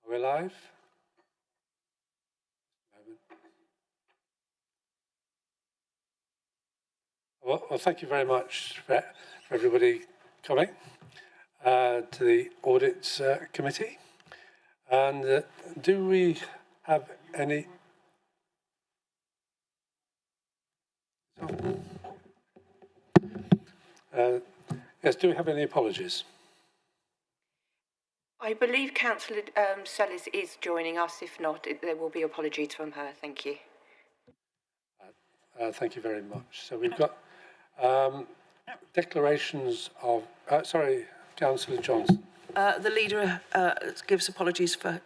Are we live? Well, thank you very much for everybody coming to the Audit Committee. And do we have any... yes, do we have any apologies? I believe Councillor Sellers is joining us. If not, there will be apologies from her. Thank you. Thank you very much. So we've got declarations of... sorry, Councillor Johnson. The leader gives apologies for...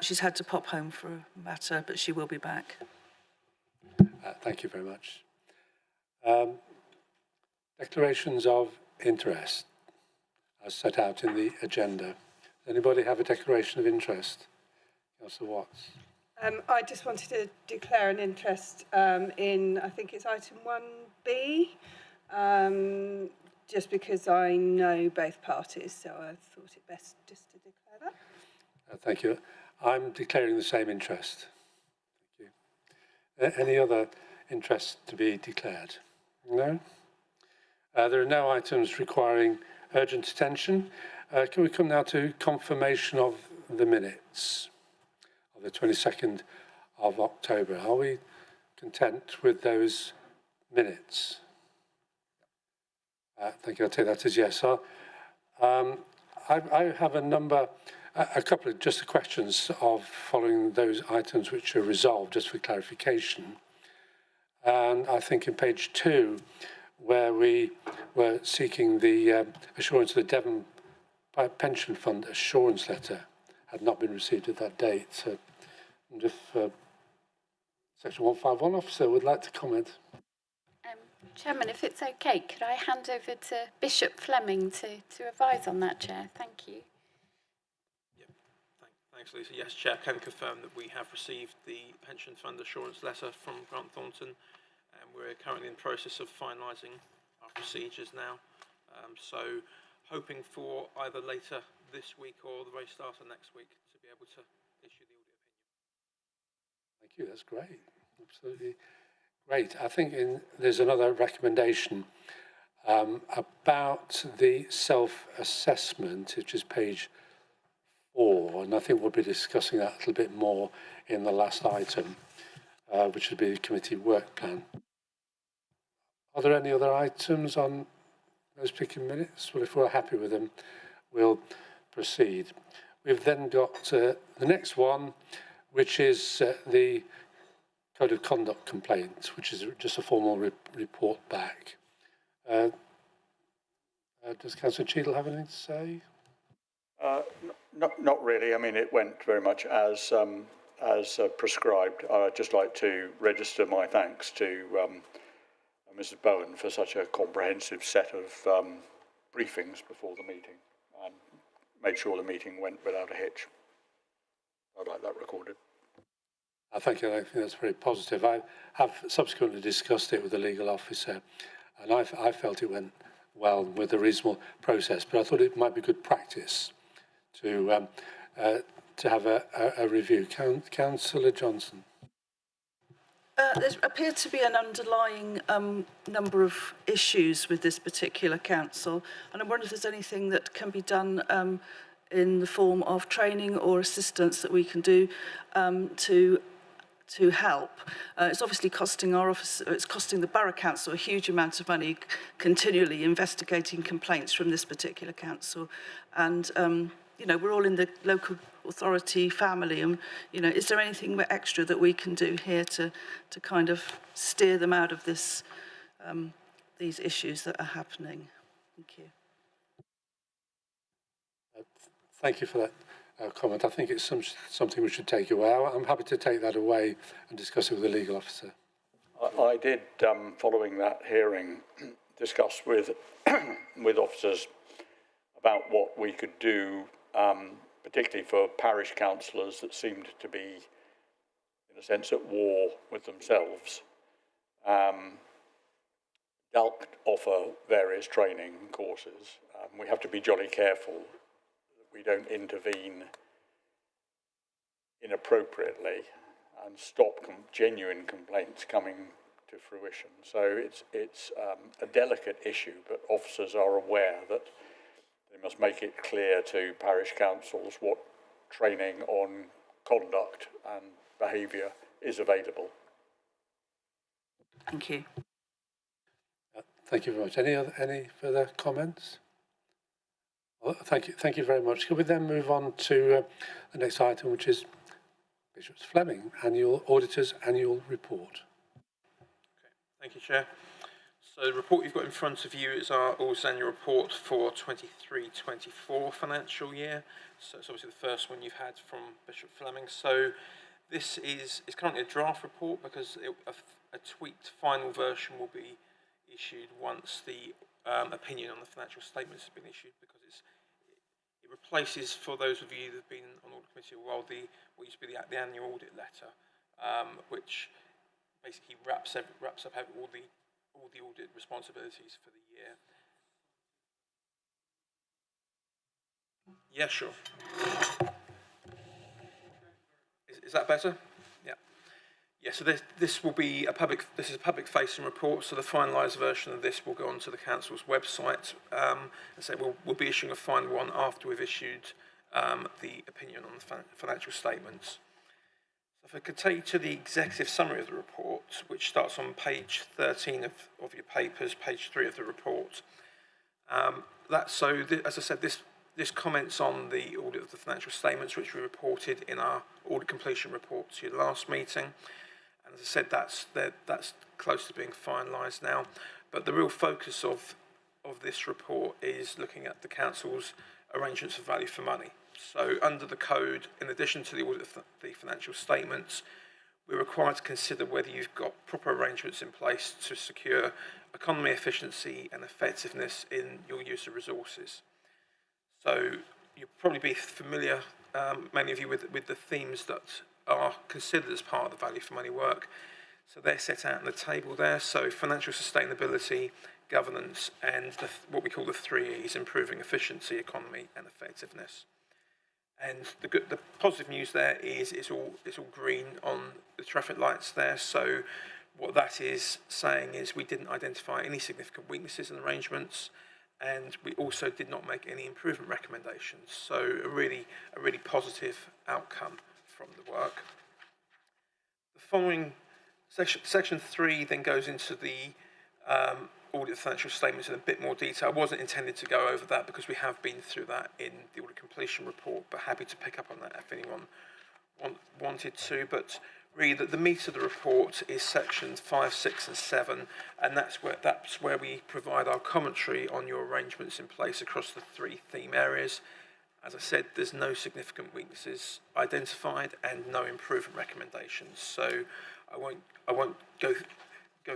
she's had to pop home for a matter, but she will be back. Thank you very much. Declarations of interest, as set out in the agenda. Does anybody have a declaration of interest? Councillor Watts. I just wanted to declare an interest in, I think it's item 1B, just because I know both parties, so I thought it best just to declare that. Thank you. I'm declaring the same interest. Thank you. Any other interest to be declared? No? There are no items requiring urgent attention. Can we come now to confirmation of the minutes of the 22nd of October? Are we content with those minutes? Thank you. I'll take that as yes. I have a couple of just questions of following those items which are resolved, just for clarification. And I think in page 2, where we were seeking the assurance of the Devon Pension Fund assurance letter had not been received at that date. So if Section 151 officer would like to comment. Chairman, if it's okay, could I hand over to Bishop Fleming to advise on that, Chair? Thank you. Yep. Thanks, Lisa. Yes, Chair, can confirm that we have received the Pension Fund assurance letter from Grant Thornton, and we're currently in the process of finalising our procedures now. So hoping for either later this week or the very start of next week to be able to issue the audit opinion. Thank you, that's great. Absolutely great. I think there's another recommendation about the self-assessment, which is page 4, and I think we'll be discussing that a little bit more in the last item, which would be the committee work plan. Are there any other items on those particular minutes? Well, if we're happy with them, we'll proceed. We've then got the next one, which is the Code of Conduct complaint, which is just a formal report back. Does Councillor Cheadle have anything to say? Not really. I mean, it went very much as prescribed. I'd just like to register my thanks to Mrs. Bowen for such a comprehensive set of briefings before the meeting and made sure the meeting went without a hitch. I'd like that recorded. Thank you. I think that's very positive. I have subsequently discussed it with the legal officer, and I felt it went well with a reasonable process, but I thought it might be good practice to have a review. Councillor Johnson. There appeared to be an underlying number of issues with this particular council, and I wonder if there's anything that can be done in the form of training or assistance that we can do to help. It's obviously costing our office, it's costing the Borough Council a huge amount of money continually investigating complaints from this particular council, and you know, we're all in the local authority family, and you know, is there anything extra that we can do here to kind of steer them out of this these issues that are happening? Thank you. Thank you for that comment. I think it's something we should take away. I'm happy to take that away and discuss it with the legal officer. I did, following that hearing, discuss with with officers about what we could do, particularly for parish councillors that seemed to be, in a sense, at war with themselves. DALC offer various training courses. We have to be jolly careful that we don't intervene inappropriately and stop genuine complaints coming to fruition. So it's a delicate issue, but officers are aware that they must make it clear to parish councils what training on conduct and behaviour is available. Thank you. Thank you very much. Any further comments? Well, thank you very much. Can we then move on to the next item, which is Bishop Fleming, Auditor's Annual Report. Okay. Thank you, Chair. So the report you've got in front of you is our Auditor's Annual Report for 23-24 financial year. So it's obviously the first one you've had from Bishop Fleming. So this is currently a draft report because a tweaked final version will be issued once the opinion on the financial statements has been issued, because it replaces, for those of you that have been on audit committee a while, what used to be the annual audit letter, which basically wraps up all the audit responsibilities for the year. Yeah, sure. Is that better? Yeah. Yeah, so this will be this is a public-facing report, so the finalised version of this will go onto the council's website. And so we'll be issuing a final one after we've issued the opinion on the financial statements. So if I could take you to the executive summary of the report, which starts on page 13 of your papers, page 3 of the report. As I said, this comments on the audit of the financial statements, which we reported in our audit completion report to your last meeting. And as I said, that's close to being finalised now. But the real focus of this report is looking at the council's arrangements of value for money. So under the code, in addition to the audit of the financial statements, we're required to consider whether you've got proper arrangements in place to secure economy, efficiency and effectiveness in your use of resources. So you'll probably be familiar, many of you, with the themes that are considered as part of the value for money work. So they're set out in the table there. So financial sustainability, governance, and what we call the 3 E's: improving efficiency, economy, and effectiveness. And the positive news there is it's all green on the traffic lights there. So what that is saying is we didn't identify any significant weaknesses in arrangements, and we also did not make any improvement recommendations. So a really positive outcome from the work. The following section 3 then goes into the audit of financial statements in a bit more detail. I wasn't intended to go over that because we have been through that in the audit completion report, but happy to pick up on that if anyone wanted to. But really, the meat of the report is sections 5, 6, and 7, and that's where we provide our commentary on your arrangements in place across the 3 theme areas. As I said, there's no significant weaknesses identified and no improvement recommendations. So I won't go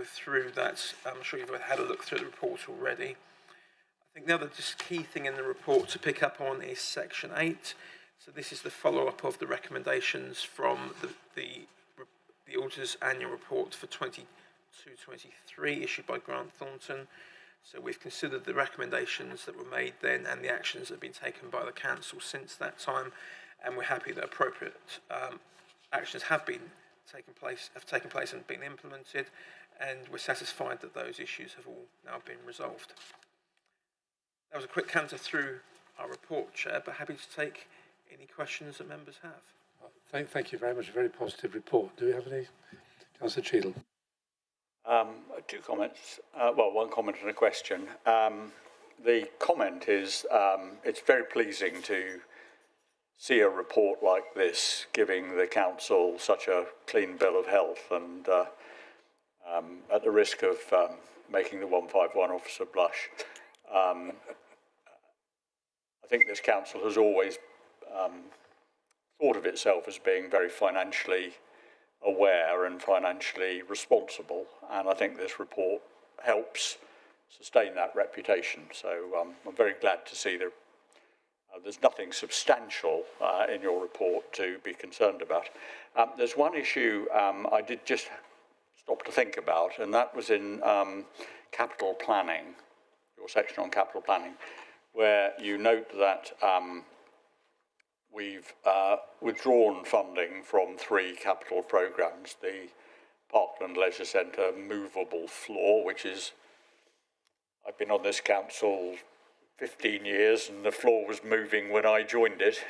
through that. I'm sure you've had a look through the report already. I think the other just key thing in the report to pick up on is section 8. So this is the follow-up of the recommendations from the Auditor's Annual Report for 22-23 issued by Grant Thornton. So we've considered the recommendations that were made then and the actions that have been taken by the council since that time, and we're happy that appropriate actions have taken place and been implemented, and we're satisfied that those issues have all now been resolved. That was a quick canter through our report, Chair, but happy to take any questions that members have. Thank you very much. A very positive report. Do we have any? Councillor Cheadle. 2 comments. Well, 1 comment and a question. The comment is it's very pleasing to see a report like this giving the council such a clean bill of health, and at the risk of making the 151 officer blush, I think this council has always thought of itself as being very financially aware and financially responsible, and I think this report helps sustain that reputation. So I'm very glad to see that there's nothing substantial in your report to be concerned about. There's one issue I did just stop to think about, and that was in capital planning, your section on capital planning, where you note that we've withdrawn funding from 3 capital programmes, the Parkland Leisure Centre movable floor, which is, I've been on this council 15 years and the floor was moving when I joined it,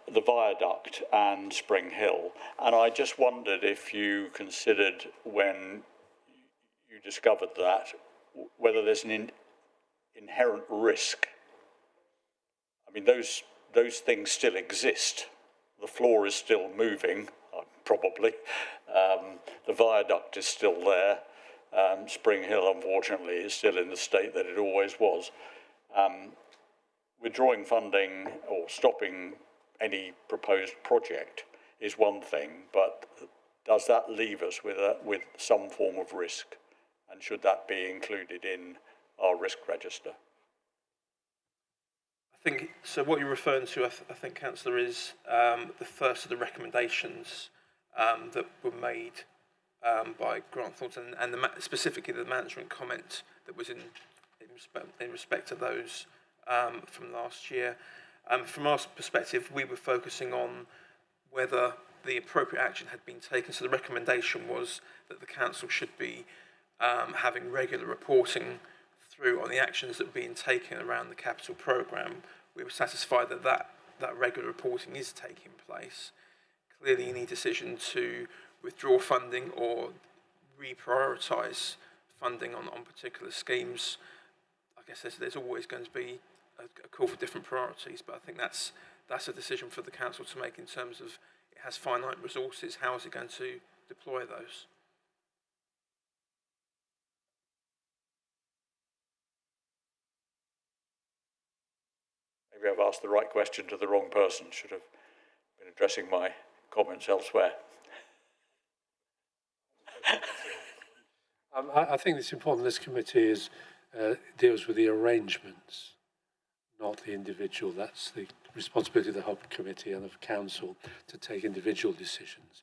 the viaduct and Spring Hill. And I just wondered if you considered, when you discovered that, whether there's an inherent risk. I mean, those things still exist. The floor is still moving, probably. The viaduct is still there. Spring Hill, unfortunately, is still in the state that it always was. Withdrawing funding or stopping any proposed project is one thing, but does that leave us with some form of risk? And should that be included in our risk register? I think, so what you're referring to, I think, Councillor, is the first of the recommendations that were made by Grant Thornton, and specifically the management comment that was in respect to those from last year. From our perspective, we were focusing on whether the appropriate action had been taken. So the recommendation was that the council should be having regular reporting through on the actions that were being taken around the capital programme. We were satisfied that that regular reporting is taking place. Clearly, any decision to withdraw funding or reprioritise funding on particular schemes, I guess there's always going to be a call for different priorities, but I think that's a decision for the council to make in terms of it has finite resources, how is it going to deploy those? Maybe I've asked the right question to the wrong person. Should have been addressing my comments elsewhere. I think it's important this committee deals with the arrangements, not the individual. That's the responsibility of the whole committee and of council to take individual decisions.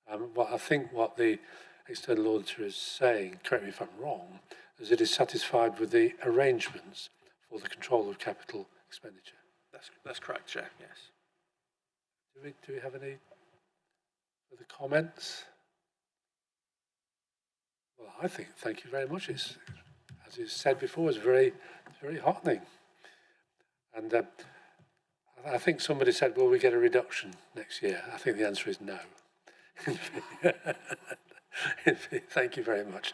I think what the external auditor is saying, correct me if I'm wrong, is it is satisfied with the arrangements for the control of capital expenditure. That's correct, Chair, yes. Do we have any further comments? Well, I think, thank you very much. It's, as you said before, it's very heartening. And I think somebody said, will we get a reduction next year? I think the answer is no. Thank you very much.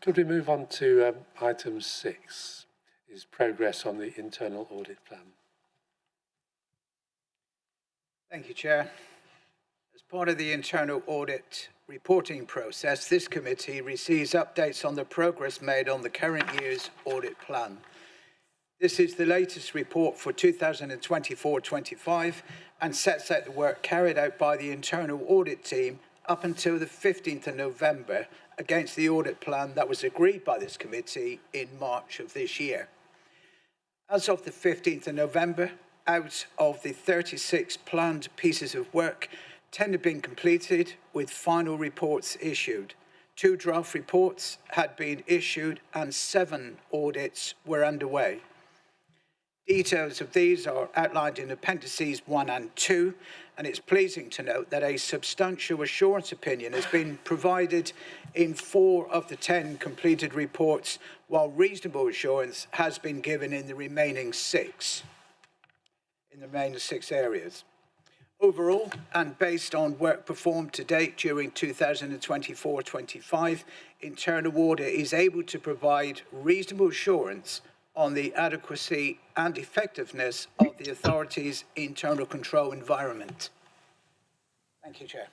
Could we move on to item 6, is progress on the internal audit plan? Thank you, Chair. As part of the internal audit reporting process, this committee receives updates on the progress made on the current year's audit plan. This is the latest report for 2024-25 and sets out the work carried out by the internal audit team up until the 15th of November against the audit plan that was agreed by this committee in March of this year. As of the 15th of November, out of the 36 planned pieces of work, 10 had been completed with final reports issued. 2 draft reports had been issued and 7 audits were underway. Details of these are outlined in Appendices 1 and 2, and it's pleasing to note that a substantial assurance opinion has been provided in 4 of the 10 completed reports, while reasonable assurance has been given in the remaining 6 areas. Overall, and based on work performed to date during 2024-25, internal audit is able to provide reasonable assurance on the adequacy and effectiveness of the authority's internal control environment. Thank you, Chair.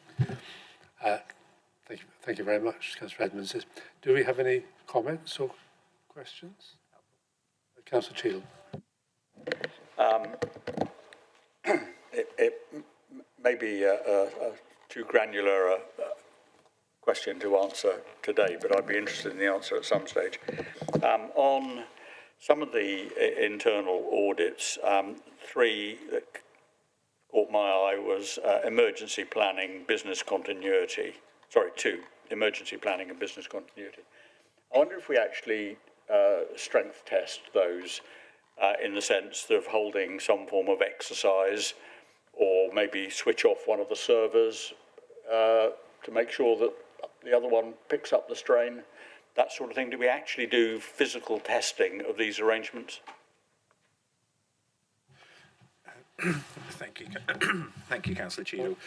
Thank you very much, Councillor Edmonds. Do we have any comments or questions? Councillor Cheadle. It may be a too granular question to answer today, but I'd be interested in the answer at some stage. On some of the internal audits, 3 that caught my eye was emergency planning, business continuity. Sorry, 2, emergency planning and business continuity. I wonder if we actually strength test those in the sense of holding some form of exercise, or maybe switch off one of the servers to make sure that the other one picks up the strain, that sort of thing? Do we actually do physical testing of these arrangements? Thank you. Thank you, Councillor Cheadle.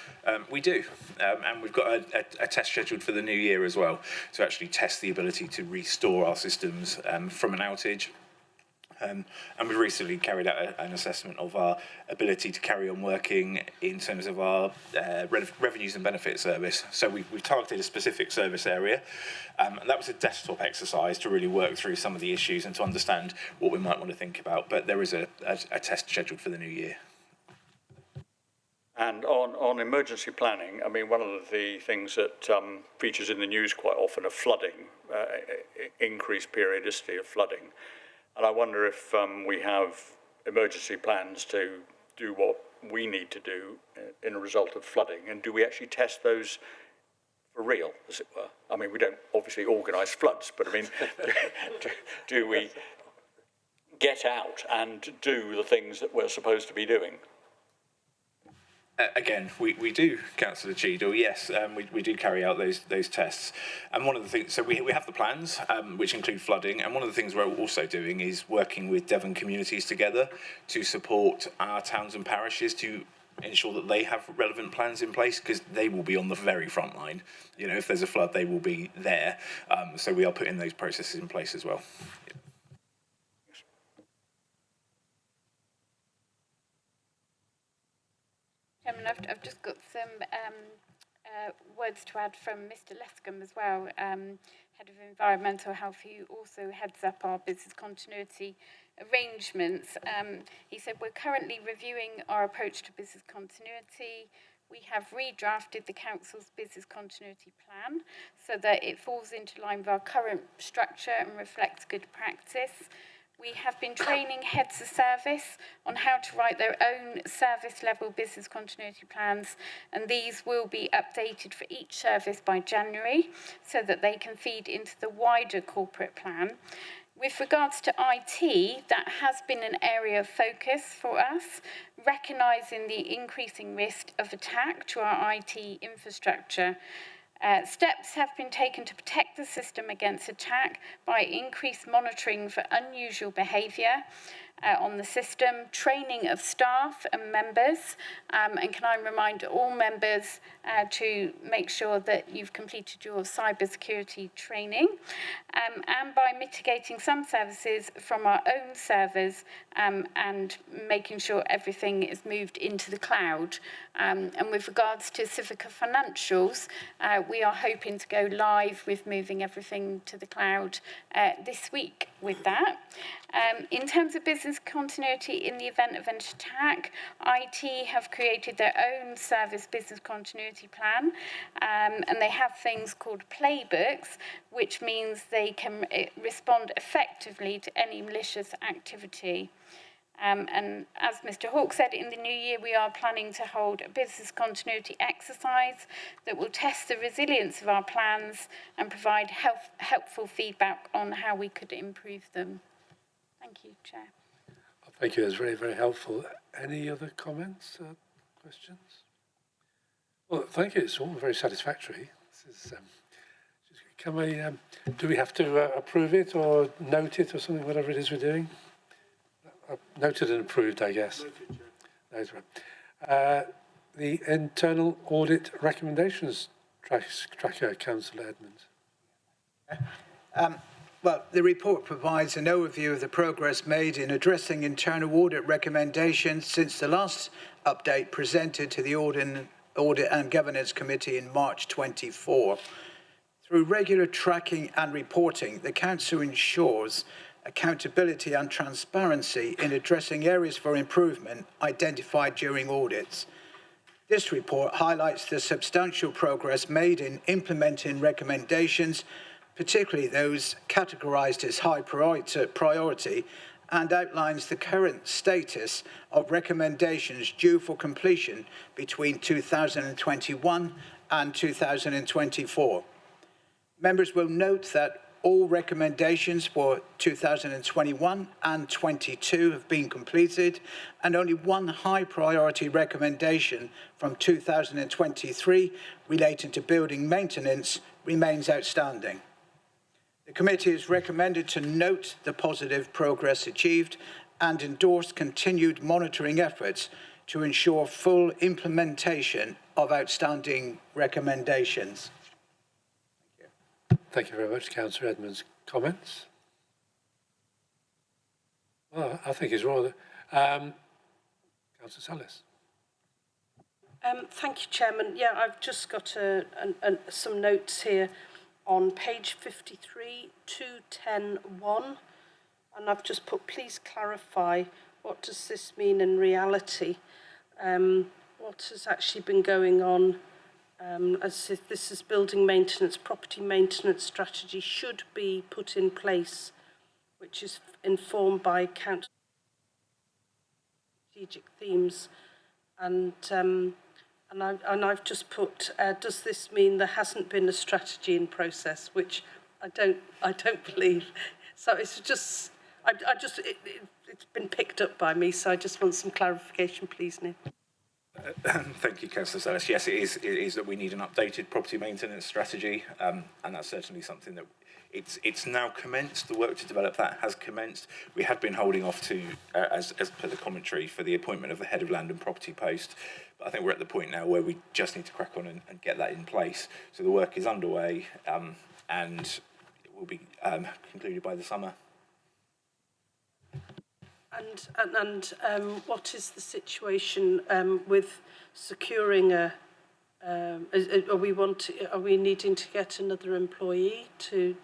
We do, and we've got a test scheduled for the new year as well, to actually test the ability to restore our systems from an outage. And we've recently carried out an assessment of our ability to carry on working in terms of our revenues and benefit service. So we've targeted a specific service area, and that was a desktop exercise to really work through some of the issues and to understand what we might want to think about. But there is a test scheduled for the new year. And on emergency planning, I mean, one of the things that features in the news quite often are flooding, increased periodicity of flooding. And I wonder if we have emergency plans to do what we need to do in a result of flooding, and do we actually test those for real, as it were? I mean, we don't obviously organise floods, but I mean, do we get out and do the things that we're supposed to be doing? Again, we do, Councillor Cheadle, yes, we do carry out those tests. And one of the things, so we have the plans, which include flooding, and one of the things we're also doing is working with Devon communities together to support our towns and parishes to ensure that they have relevant plans in place, because they will be on the very front line. You know, if there's a flood, they will be there. So we are putting those processes in place as well. Yeah. I've just got some words to add from Mr. Lescombe as well, Head of Environmental Health, who also heads up our business continuity arrangements. He said, we're currently reviewing our approach to business continuity. We have redrafted the Council's business continuity plan so that it falls into line with our current structure and reflects good practice. We have been training heads of service on how to write their own service-level business continuity plans, and these will be updated for each service by January so that they can feed into the wider corporate plan. With regards to IT, that has been an area of focus for us, recognising the increasing risk of attack to our IT infrastructure. Steps have been taken to protect the system against attack by increased monitoring for unusual behaviour on the system, training of staff and members, and can I remind all members to make sure that you've completed your cybersecurity training, and by mitigating some services from our own servers and making sure everything is moved into the cloud. And with regards to Civica Financials, we are hoping to go live with moving everything to the cloud this week with that. In terms of business continuity in the event of an attack, IT have created their own service business continuity plan, and they have things called playbooks, which means they can respond effectively to any malicious activity. And as Mr. Hawke said, in the new year we are planning to hold a business continuity exercise that will test the resilience of our plans and provide helpful feedback on how we could improve them. Thank you, Chair. Thank you, that's very, very helpful. Any other comments, questions? Well, thank you, it's all very satisfactory. This is, can we, do we have to approve it or note it or something, whatever it is we're doing? Noted and approved, I guess. Noted, right. The internal audit recommendations tracker, Councillor Edmonds. Well, the report provides an overview of the progress made in addressing internal audit recommendations since the last update presented to the Audit and Governance Committee in March 24. Through regular tracking and reporting, the Council ensures accountability and transparency in addressing areas for improvement identified during audits. This report highlights the substantial progress made in implementing recommendations, particularly those categorised as high priority, and outlines the current status of recommendations due for completion between 2021 and 2024. Members will note that All recommendations for 2021 and 22 have been completed, and only one high priority recommendation from 2023 relating to building maintenance remains outstanding. The committee is recommended to note the positive progress achieved and endorse continued monitoring efforts to ensure full implementation of outstanding recommendations. Thank you very much, Councillor Edmonds. Comments? Well, I think it's rather. Councillor Salis. Thank you, Chairman. Yeah, I've just got some notes here on page 53, 210.1, and I've just put, please clarify, what does this mean in reality? What has actually been going on? As if this is building maintenance, property maintenance strategy should be put in place, which is informed by council strategic themes, and I've just put, does this mean there hasn't been a strategy in process, which I don't believe. So it's just, it's been picked up by me, so I just want some clarification, please, Neil. Thank you, Councillor Salis. Yes, it is that we need an updated property maintenance strategy, and that's certainly something that it's now commenced. The work to develop that has commenced. We have been holding off to, as per the commentary, for the appointment of the head of land and property post. But I think we're at the point now where we just need to crack on and get that in place. So the work is underway, and it will be concluded by the summer. And what is the situation with securing a? Are we needing to get another employee to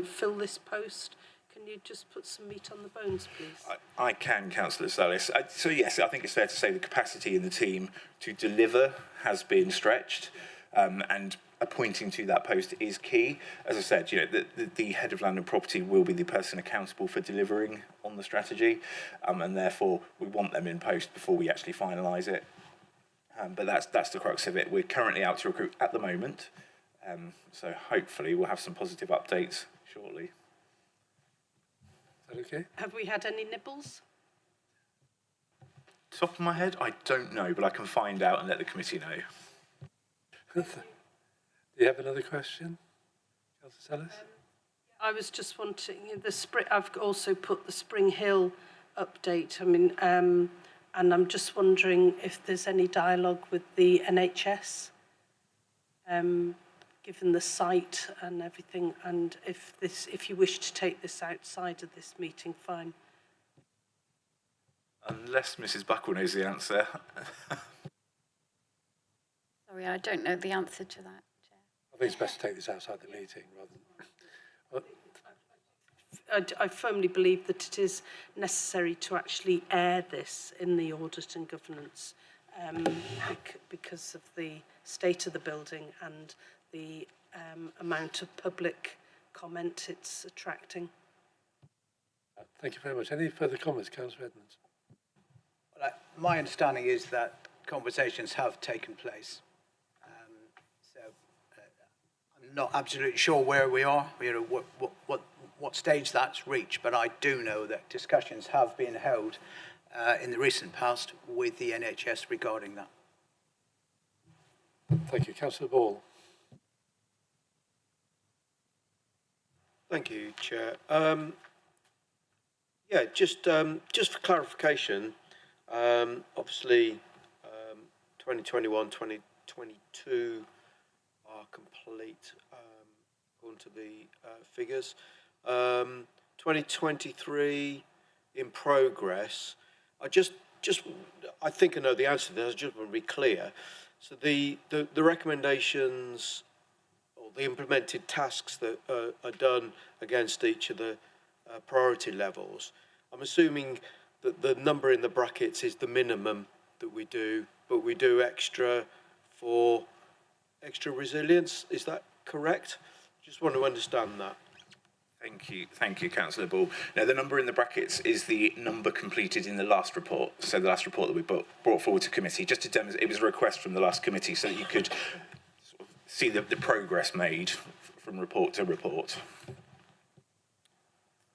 fill this post? Can you just put some meat on the bones, please? I can, Councillor Salis. So yes, I think it's fair to say the capacity in the team to deliver has been stretched, and appointing to that post is key. As I said, you know, the head of land and property will be the person accountable for delivering on the strategy, and therefore we want them in post before we actually finalise it. But that's the crux of it. We're currently out to recruit at the moment, so hopefully we'll have some positive updates shortly. Is that okay? Have we had any nibbles? Top of my head, I don't know, but I can find out and let the committee know. Do you have another question, Councillor Salis? I was just wanting I've also put the Spring Hill update. I mean, and I'm just wondering if there's any dialogue with the NHS, given the site and everything, and if you wish to take this outside of this meeting, fine. Unless Mrs. Buckle knows the answer. Sorry, I don't know the answer to that, Chair. I think it's best to take this outside the meeting rather than. I firmly believe that it is necessary to actually air this in the audit and governance because of the state of the building and the amount of public comment it's attracting. Thank you very much. Any further comments, Councillor Edmonds? Well, my understanding is that conversations have taken place. I'm not absolutely sure where we are, you know, what stage that's reached, but I do know that discussions have been held in the recent past with the NHS regarding that. Thank you. Councillor Ball. Thank you, Chair. Yeah, just for clarification, obviously 2021, 2022 are complete according to the figures. 2023 in progress. I think I know the answer to this. I just want to be clear. So the recommendations or the implemented tasks that are done against each of the priority levels, I'm assuming that the number in the brackets is the minimum that we do, but we do extra for extra resilience. Is that correct? Just want to understand that. Thank you, Councillor Ball. Now, the number in the brackets is the number completed in the last report. So the last report that we brought forward to committee, just to demonstrate, it was a request from the last committee so that you could sort of see the progress made from report to report.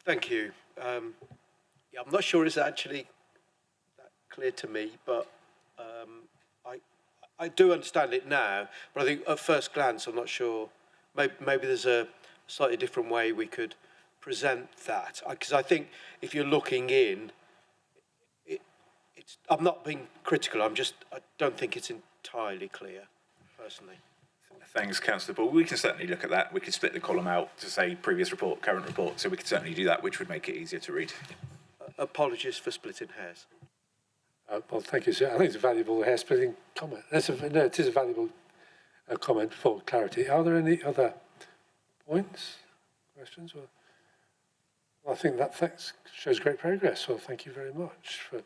Thank you. Yeah, I'm not sure it's actually that clear to me, but I do understand it now. But I think at first glance, I'm not sure. Maybe there's a slightly different way we could present that. Because I think if you're looking in, I'm not being critical. I don't think it's entirely clear, personally. Thanks, Councillor Ball. We can certainly look at that. We could split the column out to say previous report, current report. So we could certainly do that, which would make it easier to read. Apologies for splitting hairs. Well, thank you, sir. I think it's a valuable hair-splitting comment. No, it is a valuable comment for clarity. Are there any other points, questions? Well, I think that shows great progress. Well, thank you very much for.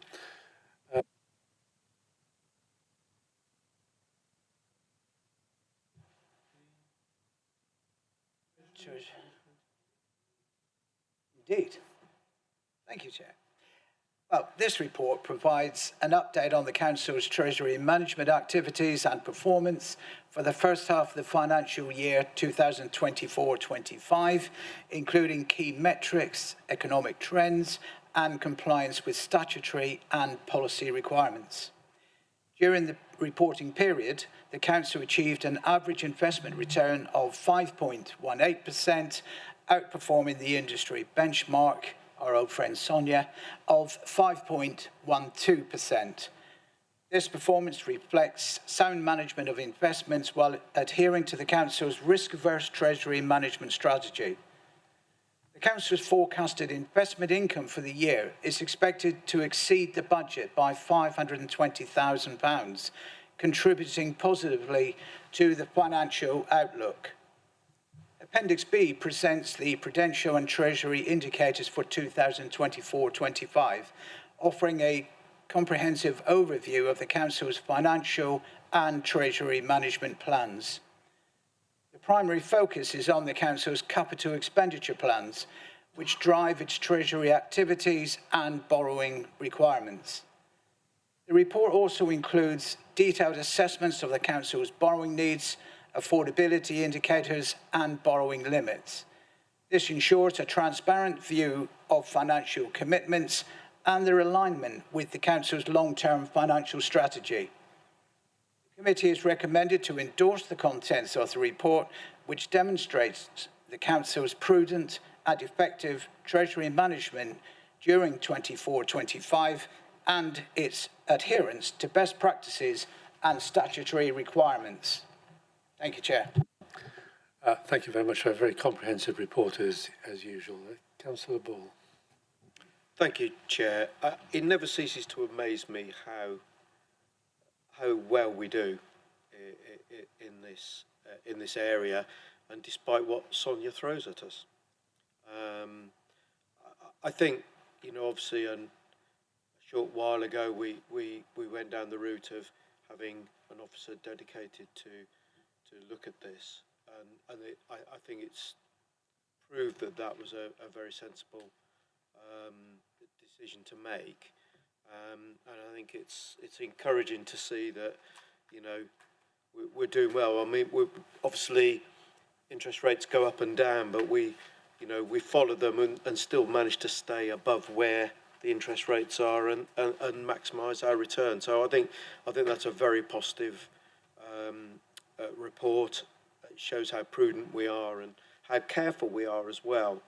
Indeed. Thank you, Chair. Well, this report provides an update on the Council's Treasury management activities and performance for the first half of the financial year 2024-25, including key metrics, economic trends, and compliance with statutory and policy requirements. During the reporting period, the Council achieved an average investment return of 5.18%, outperforming the industry benchmark, our old friend Sonia, of 5.12%. This performance reflects sound management of investments while adhering to the Council's risk-averse Treasury management strategy. The Council's forecasted investment income for the year is expected to exceed the budget by £520,000, contributing positively to the financial outlook. Appendix B presents the Prudential and Treasury indicators for 2024-25, offering a comprehensive overview of the Council's financial and Treasury management plans. The primary focus is on the Council's capital expenditure plans, which drive its Treasury activities and borrowing requirements. The report also includes detailed assessments of the Council's borrowing needs, affordability indicators, and borrowing limits. This ensures a transparent view of financial commitments and their alignment with the Council's long-term financial strategy. The committee is recommended to endorse the contents of the report, which demonstrates the Council's prudent and effective Treasury management during 24-25 and its adherence to best practices and statutory requirements. Thank you, Chair. Thank you very much for a very comprehensive report, as usual. Councillor Ball. Thank you, Chair. It never ceases to amaze me how well we do in this area, and despite what Sonia throws at us. I think, obviously, a short while ago we went down the route of having an officer dedicated to look at this, and I think it's proved that was a very sensible decision to make, and I think it's encouraging to see that we're doing well. I mean, obviously interest rates go up and down, but we follow them and still manage to stay above where the interest rates are and maximise our return. So I think that's a very positive report. It shows how prudent we are and how careful we are as well,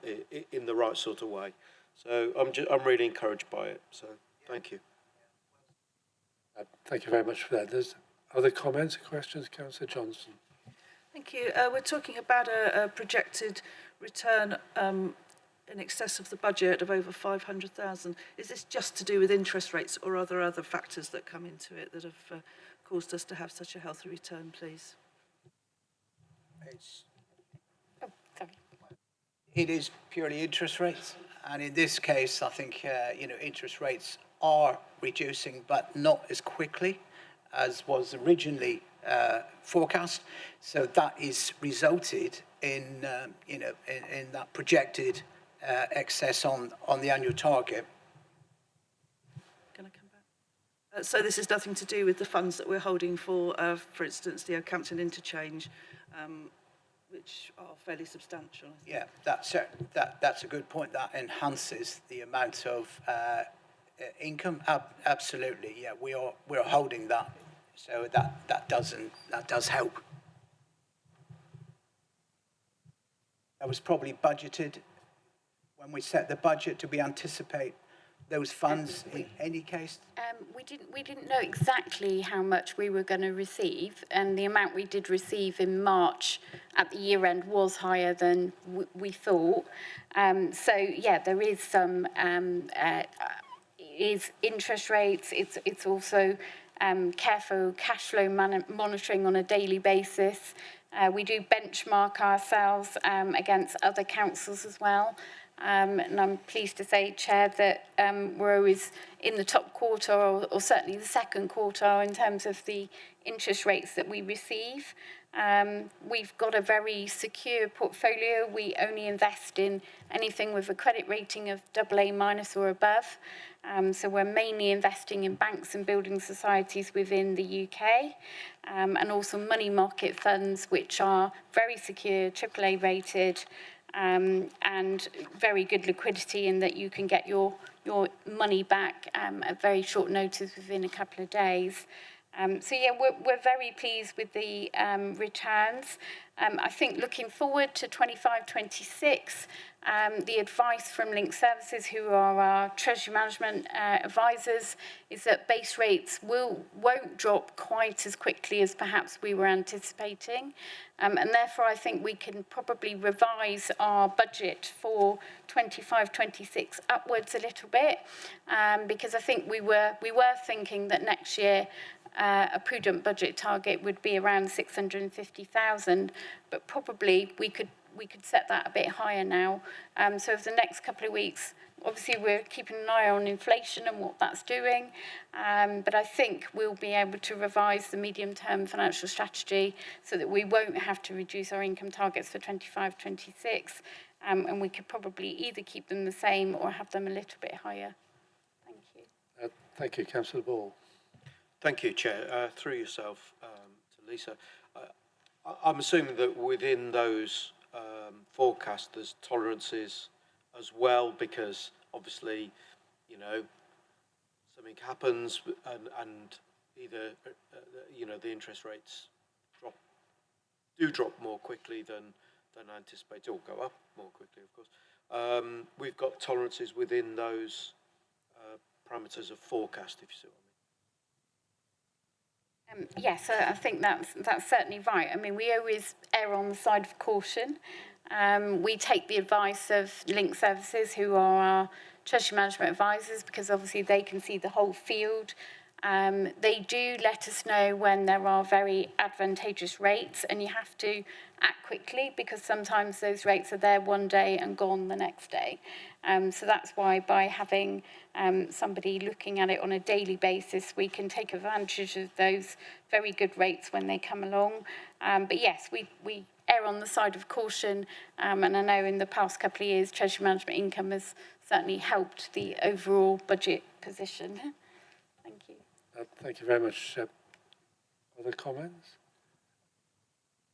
in the right sort of way. So I'm really encouraged by it. So thank you. Thank you very much for that. There's other comments or questions, Councillor Johnson? Thank you. We're talking about a projected return in excess of the budget of over 500,000. Is this just to do with interest rates, or are there other factors that come into it that have caused us to have such a healthy return, please? It is purely interest rates, and in this case, I think interest rates are reducing, but not as quickly as was originally forecast. So that is resulted in in that projected excess on the annual target. Can I come back? So this is nothing to do with the funds that we're holding for instance, the Oakhampton interchange, which are fairly substantial. Yeah, that's a good point. That enhances the amount of income. Absolutely, yeah. We're holding that, so that does help. That was probably budgeted when we set the budget. Do we anticipate those funds in any case? We didn't know exactly how much we were going to receive, and the amount we did receive in March at the year end was higher than we thought. So yeah, there is some is interest rates. It's also careful cash flow monitoring on a daily basis. We do benchmark ourselves against other councils as well. And I'm pleased to say, Chair, that we're always in the top quarter, or certainly the second quarter, in terms of the interest rates that we receive. We've got a very secure portfolio. We only invest in anything with a credit rating of AA- or above. So we're mainly investing in banks and building societies within the UK, and also money market funds, which are very secure, AAA rated, and very good liquidity in that you can get your money back at very short notice within a couple of days. So yeah, we're very pleased with the returns. I think looking forward to 25-26, the advice from Link Services, who are our treasury management advisors, is that base rates won't drop quite as quickly as perhaps we were anticipating. And therefore, I think we can probably revise our budget for 25-26 upwards a little bit, because I think we were thinking that next year a prudent budget target would be around 650,000, but probably we could set that a bit higher now. So over the next couple of weeks, obviously we're keeping an eye on inflation and what that's doing, but I think we'll be able to revise the medium-term financial strategy so that we won't have to reduce our income targets for 25-26, and we could probably either keep them the same or have them a little bit higher. Thank you. Thank you, Councillor Ball. Thank you, Chair. Through yourself to Lisa. I'm assuming that within those forecasts there's tolerances as well, because obviously, you know, something happens and either, you know, the interest rates drop more quickly than anticipated, or go up more quickly, of course. We've got tolerances within those parameters of forecast, if you see what I mean. Yes, I think that's certainly right. I mean, we always err on the side of caution. We take the advice of Link Services, who are our treasury management advisors, because obviously they can see the whole field. They do let us know when there are very advantageous rates, and you have to act quickly, because sometimes those rates are there one day and gone the next day. So that's why, by having somebody looking at it on a daily basis, we can take advantage of those very good rates when they come along. But yes, we err on the side of caution, and I know in the past couple of years, treasury management income has certainly helped the overall budget position. Thank you. Thank you very much. Other comments?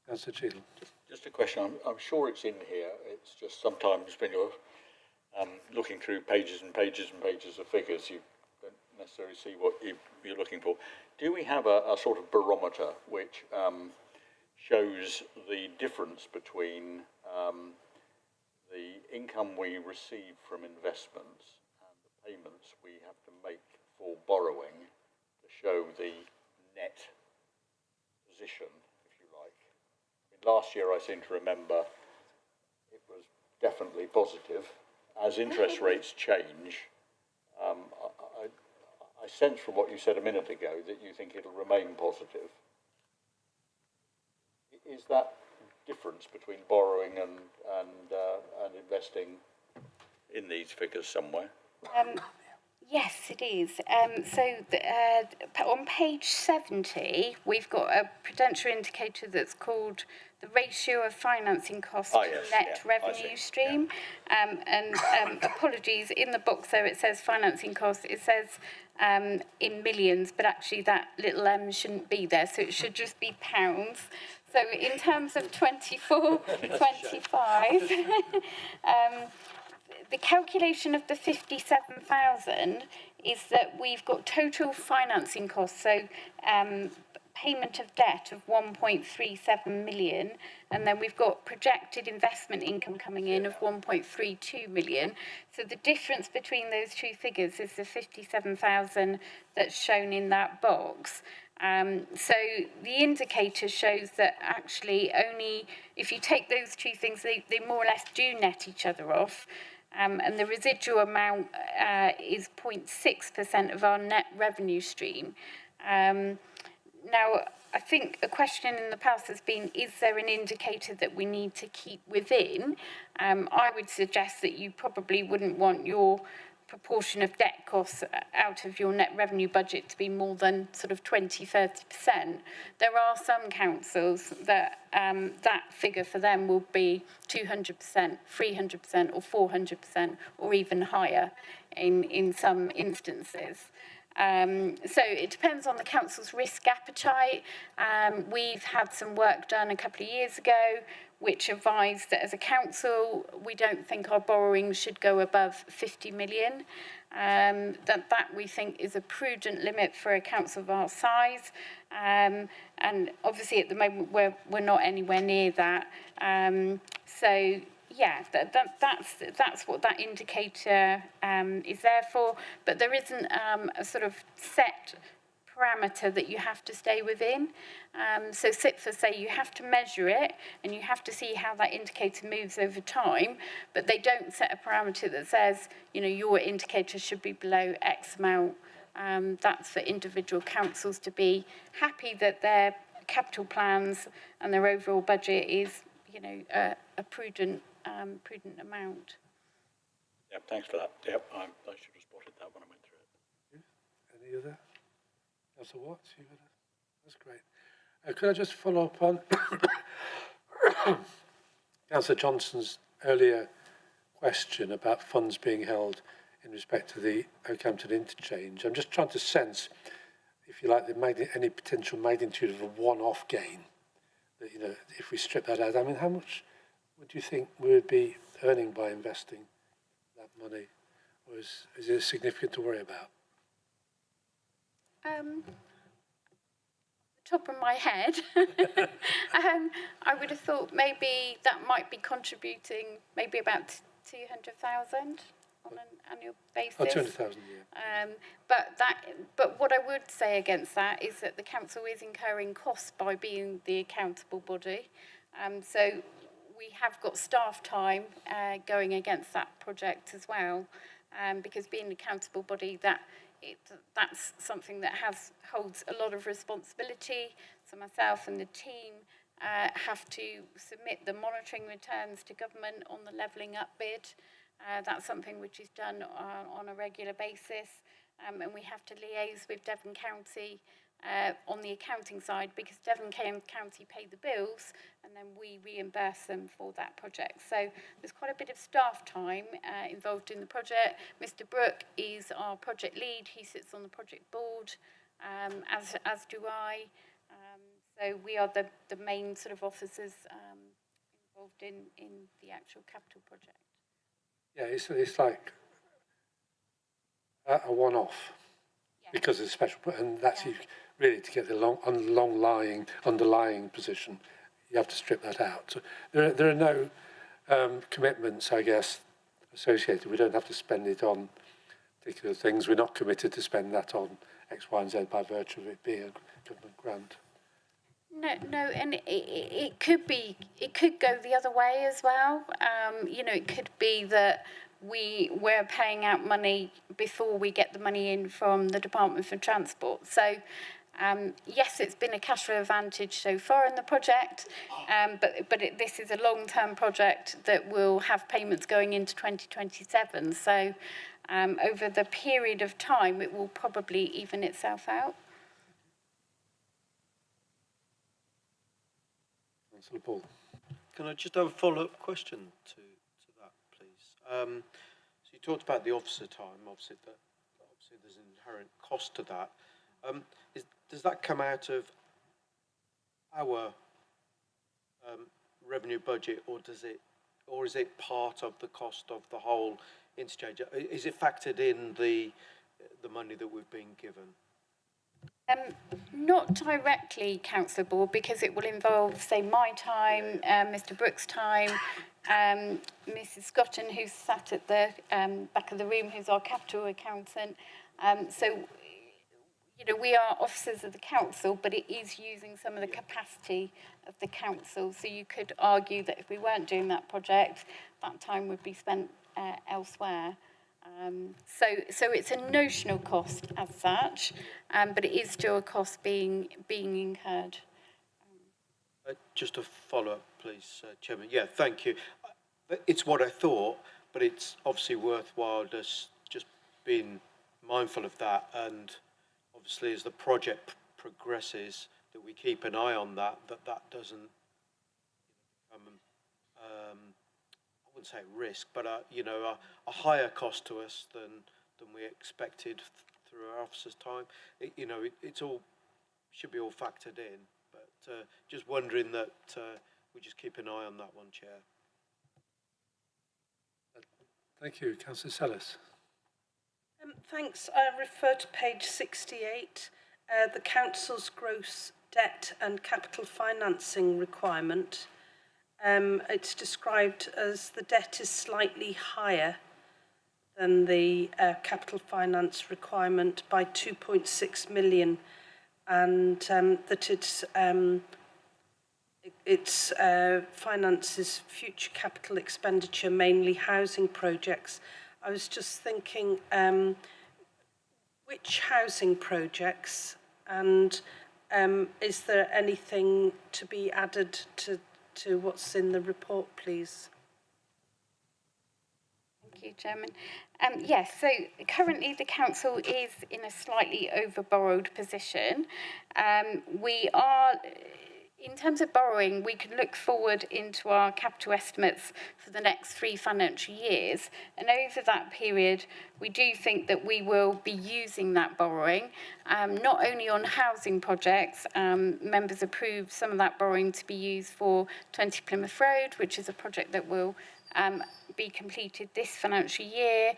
Councillor Cheadle. Just a question. I'm sure it's in here. It's just sometimes when you're looking through pages and pages and pages of figures, you don't necessarily see what you're looking for. Do we have a sort of barometer which shows the difference between the income we receive from investments and the payments we have to make for borrowing, to show the net position, if you like? I mean, last year I seem to remember it was definitely positive. As interest rates change, I sense from what you said a minute ago that you think it'll remain positive. Is that difference between borrowing and investing in these figures somewhere? Yes, it is. On page 70, we've got a prudential indicator that's called the ratio of financing cost to net revenue stream. Apologies, in the box there it says financing cost. It says in millions, but actually that little m shouldn't be there, so it should just be pounds. So in terms of 24, 25, the calculation of the 57,000 is that we've got total financing costs, so payment of debt of 1.37 million, and then we've got projected investment income coming in of 1.32 million. So the difference between those two figures is the 57,000 that's shown in that box. So the indicator shows that actually only, if you take those two things, they more or less do net each other off. And the residual amount is 0.6% of our net revenue stream. Now, I think a question in the past has been, is there an indicator that we need to keep within? I would suggest that you probably wouldn't want your proportion of debt costs out of your net revenue budget to be more than sort of 20-30%. There are some councils that that figure for them will be 200%, 300% or 400% or even higher in some instances. So it depends on the council's risk appetite. We've had some work done a couple of years ago which advised that as a council we don't think our borrowing should go above 50 million. That we think is a prudent limit for a council of our size. And obviously at the moment we're not anywhere near that. So yeah, that's what that indicator is there for. But there isn't a sort of set parameter that you have to stay within. So SIPFA say you have to measure it and you have to see how that indicator moves over time, but they don't set a parameter that says, you know, your indicator should be below X amount. That's for individual councils to be happy that their capital plans and their overall budget is, you know, a prudent amount. Yeah, thanks for that. Yep, I should have spotted that when I went through it. Any other? Councillor Watts, you got that's great. Could I just follow up on Councillor Johnson's earlier question about funds being held in respect to the Oakhampton interchange? I'm just trying to sense, if you like, any potential magnitude of a one-off gain. That, you know, if we strip that out, I mean, how much would you think we would be earning by investing that money? Or is it significant to worry about? The top of my head, I would have thought maybe that might be contributing maybe about 200,000 on an annual basis. Oh, 200,000, yeah. But what I would say against that is that the council is incurring costs by being the accountable body. So we have got staff time going against that project as well, because being an accountable body, that's something that holds a lot of responsibility. So myself and the team have to submit the monitoring returns to government on the levelling up bid. That's something which is done on a regular basis, and we have to liaise with Devon County on the accounting side, because Devon County pay the bills and then we reimburse them for that project. So there's quite a bit of staff time involved in the project. Mr. Brooke is our project lead. He sits on the project board, as do I. So we are the main sort of officers involved in the actual capital project. Yeah, it's like a one-off, yeah, because it's special, and that's really to get the underlying position. You have to strip that out. So there are no commitments, I guess, associated. We don't have to spend it on particular things. We're not committed to spend that on X, Y, and Z by virtue of it being a government grant. No, and it could go the other way as well. You know, it could be that we're paying out money before we get the money in from the Department for Transport. So, yes, it's been a cash flow advantage so far in the project, but this is a long-term project that will have payments going into 2027. So, over the period of time, it will probably even itself out. Paul. Can I just have a follow-up question to that, please? So you talked about the officer time. Obviously there's an inherent cost to that. Does that come out of our revenue budget, or is it part of the cost of the whole interchange? Is it factored in the money that we've been given? Not directly, Councillor Board, because it will involve, say, my time, Mr Brooks' time, Mrs Scotton, who's sat at the back of the room, who's our capital accountant. So, you know, we are officers of the council, but it is using some of the capacity of the council. So you could argue that if we weren't doing that project, that time would be spent elsewhere. So it's a notional cost as such, but it is still a cost being incurred. Just a follow-up, please, Chairman. Yeah, thank you. It's what I thought, but it's obviously worthwhile just being mindful of that, and obviously as the project progresses, that we keep an eye on that doesn't become, I wouldn't say risk, but you know, a higher cost to us than we expected through our officers' time. You know, it's all should be all factored in, but just wondering that we just keep an eye on that one, Chair. Thank you, Councillor Sellis. Thanks. I refer to page 68, the council's gross debt and capital financing requirement. It's described as the debt is slightly higher than the capital finance requirement by 2.6 million, and that it finances future capital expenditure, mainly housing projects. I was just thinking, which housing projects, and is there anything to be added to what's in the report, please? Thank you, Chairman. Yes, so currently the council is in a slightly over-borrowed position. We are, in terms of borrowing, we can look forward into our capital estimates for the next 3 financial years. And over that period, we do think that we will be using that borrowing, not only on housing projects. Members approved some of that borrowing to be used for 20 Plymouth Road, which is a project that will be completed this financial year.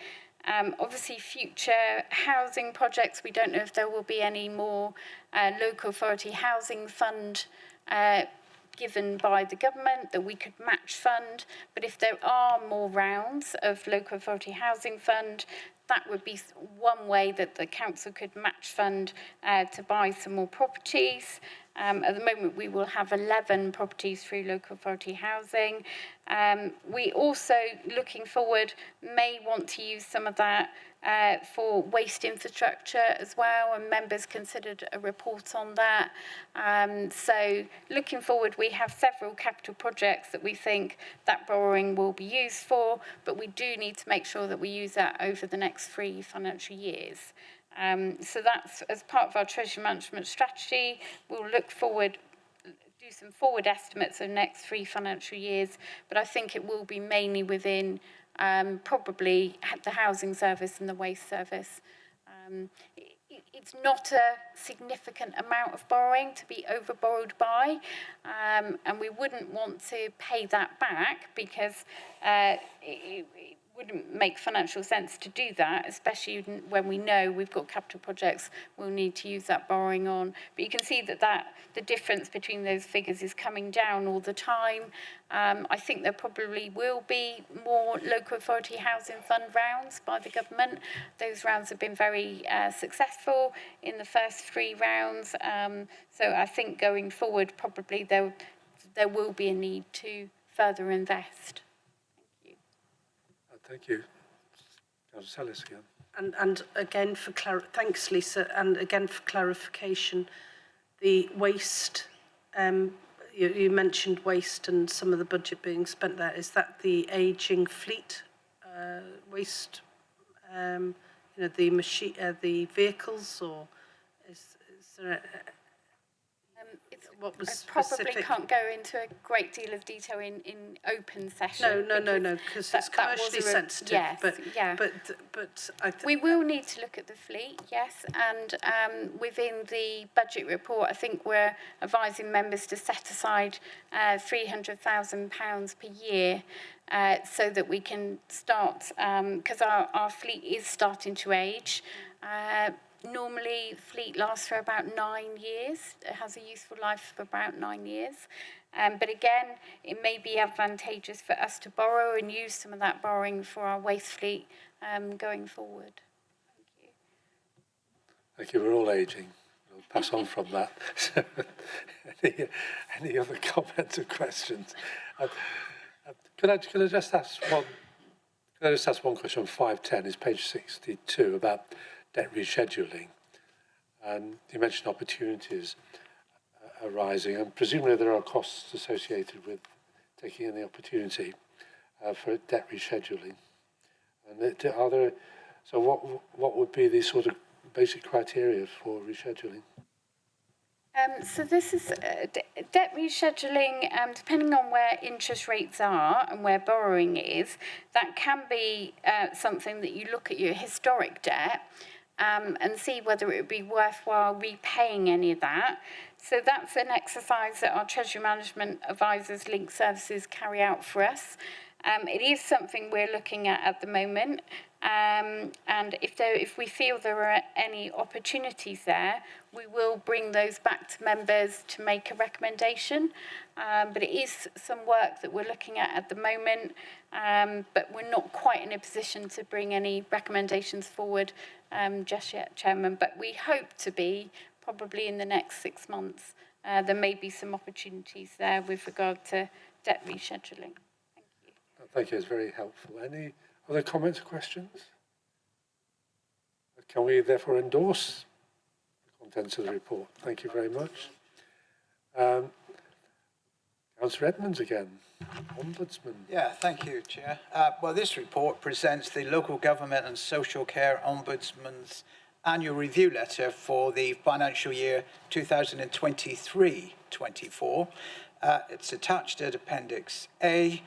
Obviously, future housing projects, we don't know if there will be any more local authority housing fund given by the government that we could match fund. But if there are more rounds of local authority housing fund, that would be one way that the council could match fund to buy some more properties. At the moment, we will have 11 properties through local authority housing. We also, looking forward, may want to use some of that for waste infrastructure as well, and members considered a report on that. So looking forward, we have several capital projects that we think that borrowing will be used for, but we do need to make sure that we use that over the next 3 financial years. So that's, as part of our treasury management strategy, we'll look forward, do some forward estimates of the next 3 financial years, but I think it will be mainly within probably the housing service and the waste service. It's not a significant amount of borrowing to be over-borrowed by, and we wouldn't want to pay that back because it wouldn't make financial sense to do that, especially when we know we've got capital projects we'll need to use that borrowing on. But you can see that the difference between those figures is coming down all the time. I think there probably will be more local authority housing fund rounds by the government. Those rounds have been very successful in the first 3 rounds. So I think going forward, probably there will be a need to further invest. Thank you. Councillor Sellis again. And again, thanks, Lisa, and again for clarification, the waste, you mentioned waste and some of the budget being spent there. Is that the ageing fleet waste, you know, the vehicles, or is there what was I probably specific. can't go into a great deal of detail in open session. No, because it's commercially sensitive. Yes, but yeah. But I We will need to look at the fleet, yes, and within the budget report, I think we're advising members to set aside £300,000 per year so that we can start, because our fleet is starting to age. Normally, the fleet lasts for about 9 years. It has a useful life of about 9 years. But again, it may be advantageous for us to borrow and use some of that borrowing for our waste fleet going forward. Thank you. Thank you. We're all ageing. We'll pass on from that. So, any other comments or questions? Could I just ask one? Could I just ask one question on 510? Is page 62 about debt rescheduling, and you mentioned opportunities arising, and presumably there are costs associated with taking in the opportunity for debt rescheduling. And are there? So, what would be the sort of basic criteria for rescheduling? So this is debt rescheduling, depending on where interest rates are and where borrowing is, that can be something that you look at your historic debt and see whether it would be worthwhile repaying any of that. So that's an exercise that our Treasury Management Advisors Link Services carry out for us. It is something we're looking at the moment, and if we feel there are any opportunities there, we will bring those back to members to make a recommendation. But it is some work that we're looking at the moment, but we're not quite in a position to bring any recommendations forward just yet, Chairman. But we hope to be probably in the next 6 months. There may be some opportunities there with regard to debt rescheduling. Thank you, it's very helpful. Any other comments or questions? Can we therefore endorse the contents of the report? Thank you very much. Councillor Edmonds again, Ombudsman. Yeah, thank you, Chair. Well, this report presents the Local Government and Social Care Ombudsman's annual review letter for the financial year 2023-24. It's attached at Appendix A.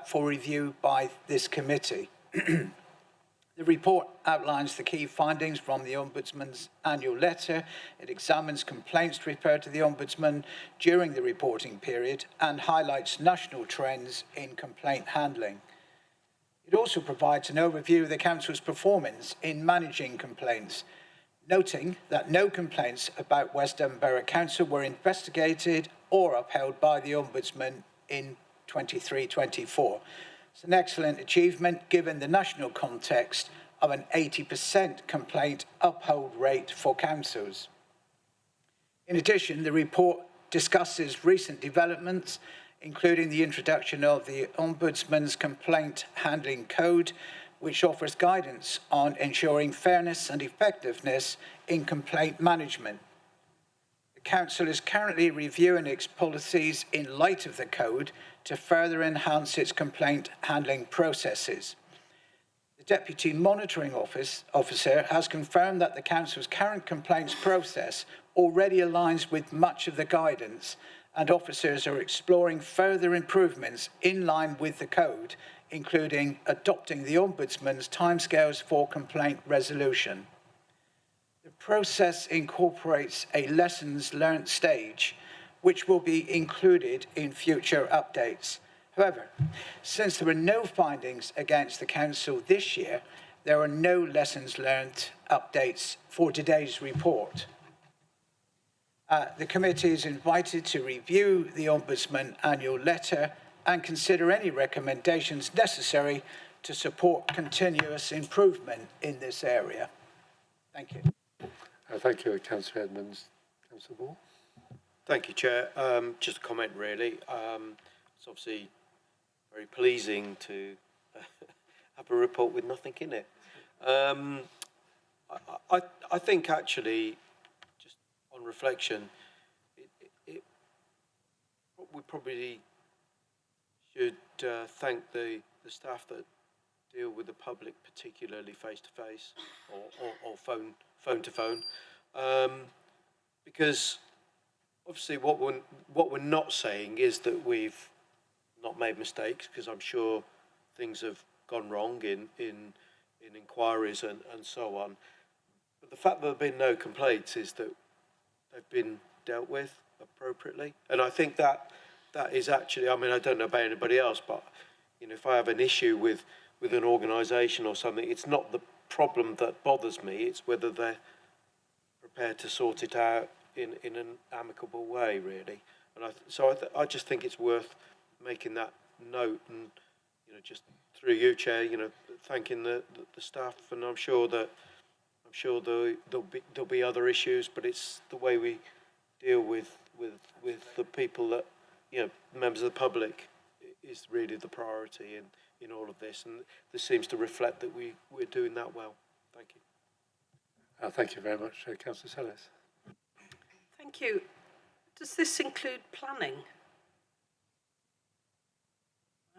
For review by this committee. The report outlines the key findings from the Ombudsman's annual letter. It examines complaints referred to the Ombudsman during the reporting period and highlights national trends in complaint handling. It also provides an overview of the Council's performance in managing complaints, noting that no complaints about West Devon Borough Council were investigated or upheld by the Ombudsman in 23-24. It's an excellent achievement given the national context of an 80% complaint uphold rate for councils. In addition, the report discusses recent developments, including the introduction of the Ombudsman's Complaint Handling Code, which offers guidance on ensuring fairness and effectiveness in complaint management. The Council is currently reviewing its policies in light of the code to further enhance its complaint handling processes. The Deputy Monitoring Officer has confirmed that the Council's current complaints process already aligns with much of the guidance, and officers are exploring further improvements in line with the code, including adopting the Ombudsman's timescales for complaint resolution. The process incorporates a lessons learnt stage, which will be included in future updates. However, since there were no findings against the Council this year, there are no lessons learnt updates for today's report. The committee is invited to review the Ombudsman annual letter and consider any recommendations necessary to support continuous improvement in this area. Thank you. Thank you, Councillor Edmonds. Councillor Ball. Thank you, Chair. Just a comment, really. It's obviously very pleasing to have a report with nothing in it. I think, actually, just on reflection, we probably should thank the staff that deal with the public, particularly face-to-face or phone to phone, because obviously what we're not saying is that we've not made mistakes, because I'm sure things have gone wrong in inquiries and so on. But the fact that there have been no complaints is that they've been dealt with appropriately. And I think that is actually, I mean, I don't know about anybody else, but you know, if I have an issue with an organisation or something, it's not the problem that bothers me, it's whether they're prepared to sort it out in an amicable way, really. And I just think it's worth making that note, and you know, just through you, Chair, you know, thanking the staff, and I'm sure there'll be other issues, but it's the way we deal with the people that, you know, members of the public is really the priority in all of this, and this seems to reflect that we're doing that well. Thank you. Thank you very much, Councillor Sellis. Thank you. Does this include planning?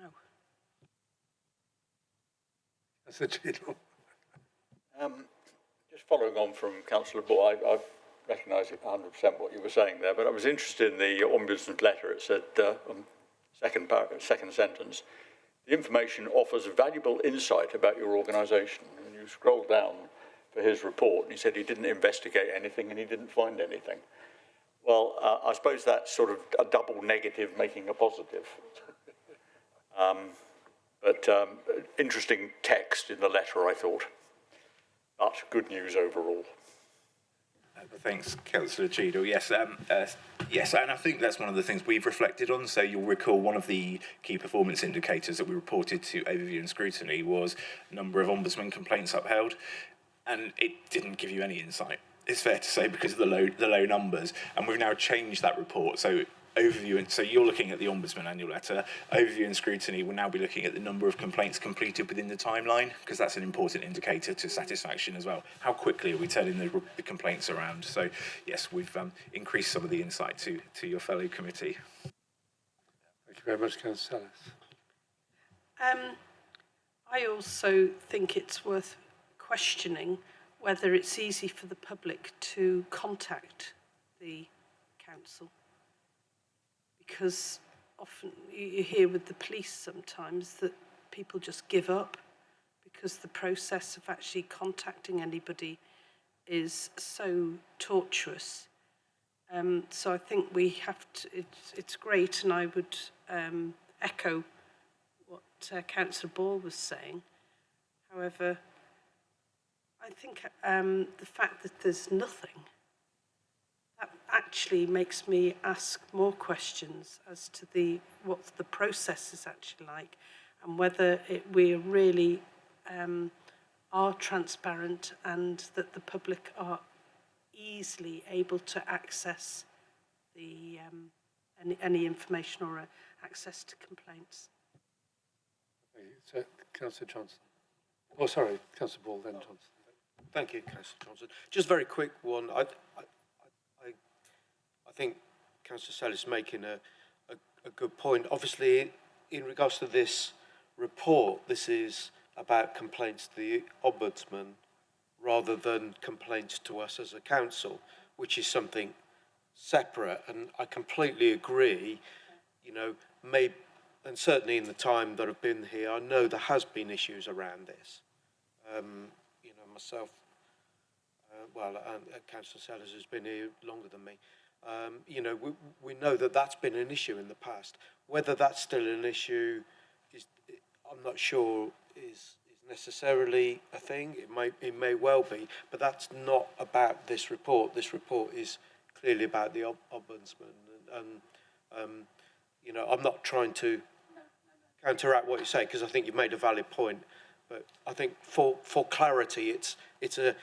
No. Councillor Cheadle. Just following on from Councillor Ball, I recognise 100% what you were saying there, but I was interested in the Ombudsman's letter. It said, second sentence, the information offers valuable insight about your organisation. And you scroll down for his report, and he said he didn't investigate anything and he didn't find anything. Well, I suppose that's sort of a double negative making a positive. But interesting text in the letter, I thought. But good news overall. Thanks, Councillor Cheadle. Yes, yes, and I think that's one of the things we've reflected on. So you'll recall one of the key performance indicators that we reported to overview and scrutiny was number of ombudsman complaints upheld, and it didn't give you any insight. It's fair to say, because of the low numbers, and we've now changed that report. So overview, and so you're looking at the Ombudsman annual letter. Overview and scrutiny will now be looking at the number of complaints completed within the timeline, because that's an important indicator to satisfaction as well. How quickly are we turning the complaints around? So yes, we've increased some of the insight to your fellow committee. Thank you very much, Councillor Sellis. I also think it's worth questioning whether it's easy for the public to contact the council. Because often you hear with the police sometimes that people just give up because the process of actually contacting anybody is so torturous. So I think we have to, it's great, and I would echo what Councillor Ball was saying. However, I think the fact that there's nothing, that actually makes me ask more questions as to what the process is actually like, and whether we really are transparent, and that the public are easily able to access the any information or access to complaints. So, Councillor Johnson. Oh, sorry, Councillor Ball, then Johnson. Thank you, Councillor Johnson. Just very quick one. I think Councillor Sellis is making a good point. Obviously, in regards to this report, this is about complaints to the Ombudsman rather than complaints to us as a council, which is something separate. And I completely agree, you know, and certainly in the time that I've been here, I know there has been issues around this. You know, myself, and Councillor Sellis has been here longer than me. You know, we know that that's been an issue in the past. Whether that's still an issue I'm not sure is necessarily a thing. It may well be, but that's not about this report. This report is clearly about the Ombudsman, and you know, I'm not trying to counteract what you say, because I think you've made a valid point. But I think for clarity, it's a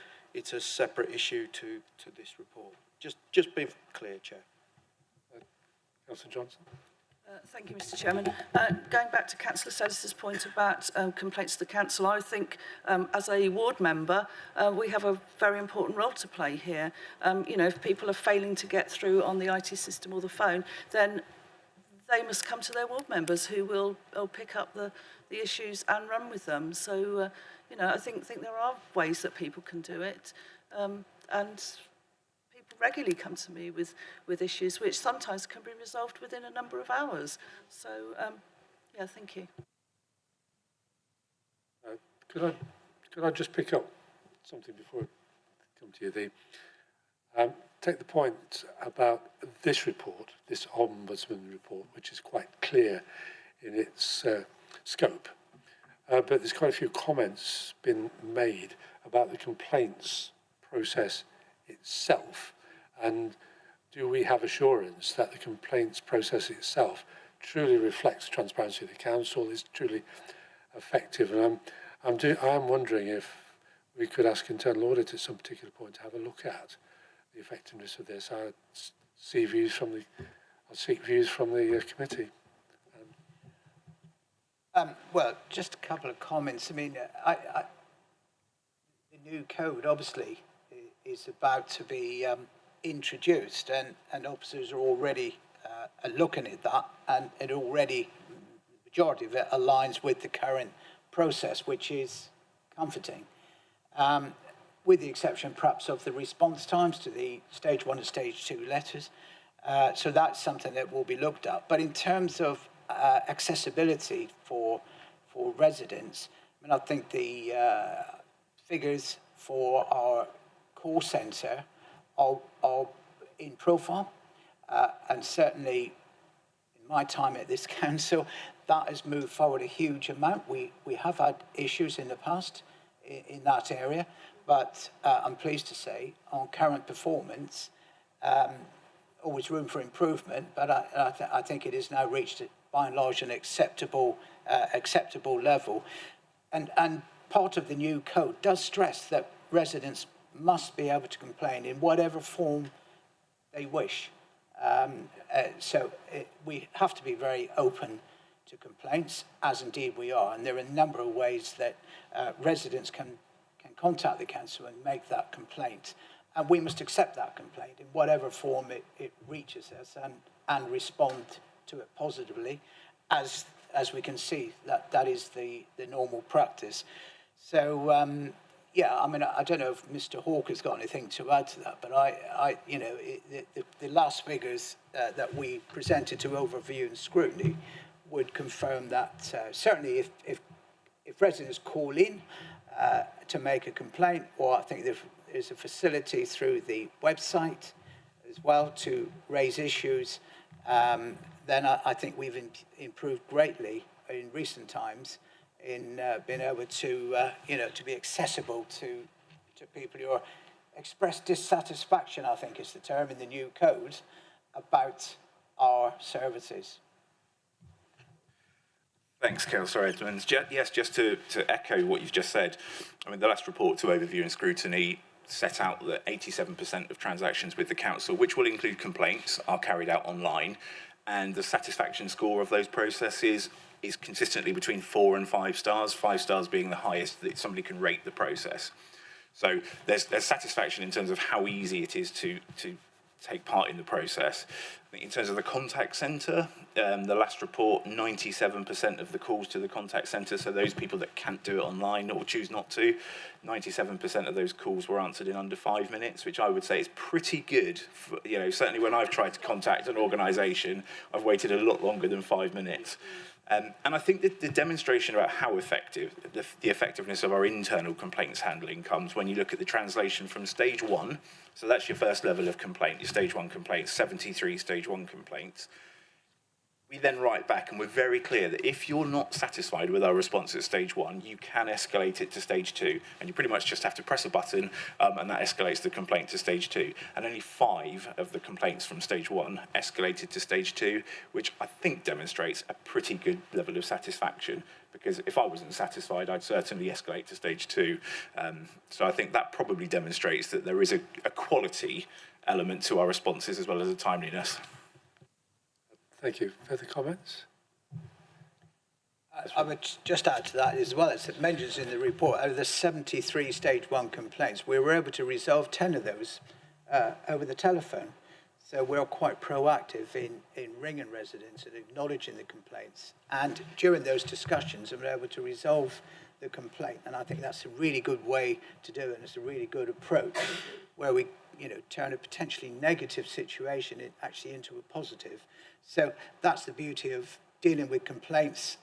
separate issue to this report. Just be clear, Chair. Councillor Johnson. Thank you, Mr. Chairman. Going back to Councillor Sellis's point about complaints to the council, I think as a ward member, we have a very important role to play here. You know, if people are failing to get through on the IT system or the phone, then they must come to their ward members, who will pick up the issues and run with them. So, you know, I think there are ways that people can do it, and regularly come to me with issues which sometimes can be resolved within a number of hours. So, yeah, thank you. Could I just pick up something before I come to you? Take the point about this report, this Ombudsman report, which is quite clear in its scope. But there's quite a few comments been made about the complaints process itself. And do we have assurance that the complaints process itself truly reflects transparency of the council, is truly effective? And I am wondering if we could ask internal audit at some particular point to have a look at the effectiveness of this. I seek views from the committee. Well, just a couple of comments. I mean, the new code obviously is about to be introduced, and officers are already looking at that, and it already, the majority of it aligns with the current process, which is comforting. With the exception perhaps of the response times to the stage 1 and stage 2 letters. So that's something that will be looked at. But in terms of accessibility for residents, I mean, I think the figures for our call centre are in profile, and certainly in my time at this council, that has moved forward a huge amount. We have had issues in the past in that area, but I'm pleased to say on current performance, always room for improvement, but I think it has now reached, by and large, an acceptable level. And part of the new code does stress that residents must be able to complain in whatever form they wish. We have to be very open to complaints, as indeed we are, and there are a number of ways that residents can contact the council and make that complaint, and we must accept that complaint in whatever form it reaches us, and respond to it positively, as we can see that is the normal practice. So yeah, I mean, I don't know if Mr. Hawke has got anything to add to that, but the last figures that we presented to overview and scrutiny would confirm that certainly if residents call in to make a complaint, or I think there's a facility through the website as well to raise issues, then I think we've improved greatly in recent times in being able to, to be accessible to people who are express dissatisfaction, I think is the term in the new code, about our services. Thanks, Councillor Edmonds. Yes, just to echo what you've just said, I mean, the last report to overview and scrutiny set out that 87% of transactions with the council, which will include complaints, are carried out online, and the satisfaction score of those processes is consistently between 4 and 5 stars, 5 stars being the highest that somebody can rate the process. So there's satisfaction in terms of how easy it is to take part in the process. I think in terms of the contact centre, the last report, 97% of the calls to the contact centre, so those people that can't do it online or choose not to, 97% of those calls were answered in under 5 minutes, which I would say is pretty good. For, certainly when I've tried to contact an organisation, I've waited a lot longer than 5 minutes. And I think that the demonstration about how effective, the effectiveness of our internal complaints handling comes when you look at the translation from stage 1. So that's your first level of complaint, your stage 1 complaints, 73 stage 1 complaints. We then write back and we're very clear that if you're not satisfied with our response at stage 1, you can escalate it to stage 2. And you pretty much just have to press a button and that escalates the complaint to stage 2. And only 5 of the complaints from stage 1 escalated to stage 2, which I think demonstrates a pretty good level of satisfaction. Because if I wasn't satisfied, I'd certainly escalate to stage 2. So I think that probably demonstrates that there is a quality element to our responses as well as a timeliness. Thank you. Further comments? I would just add to that as well, as it mentions in the report, out of the 73 stage 1 complaints, we were able to resolve 10 of those over the telephone. So we're quite proactive in ringing residents and acknowledging the complaints. And during those discussions, we were able to resolve the complaint. And I think that's a really good way to do it, and it's a really good approach where we, turn a potentially negative situation actually into a positive. So that's the beauty of dealing with complaints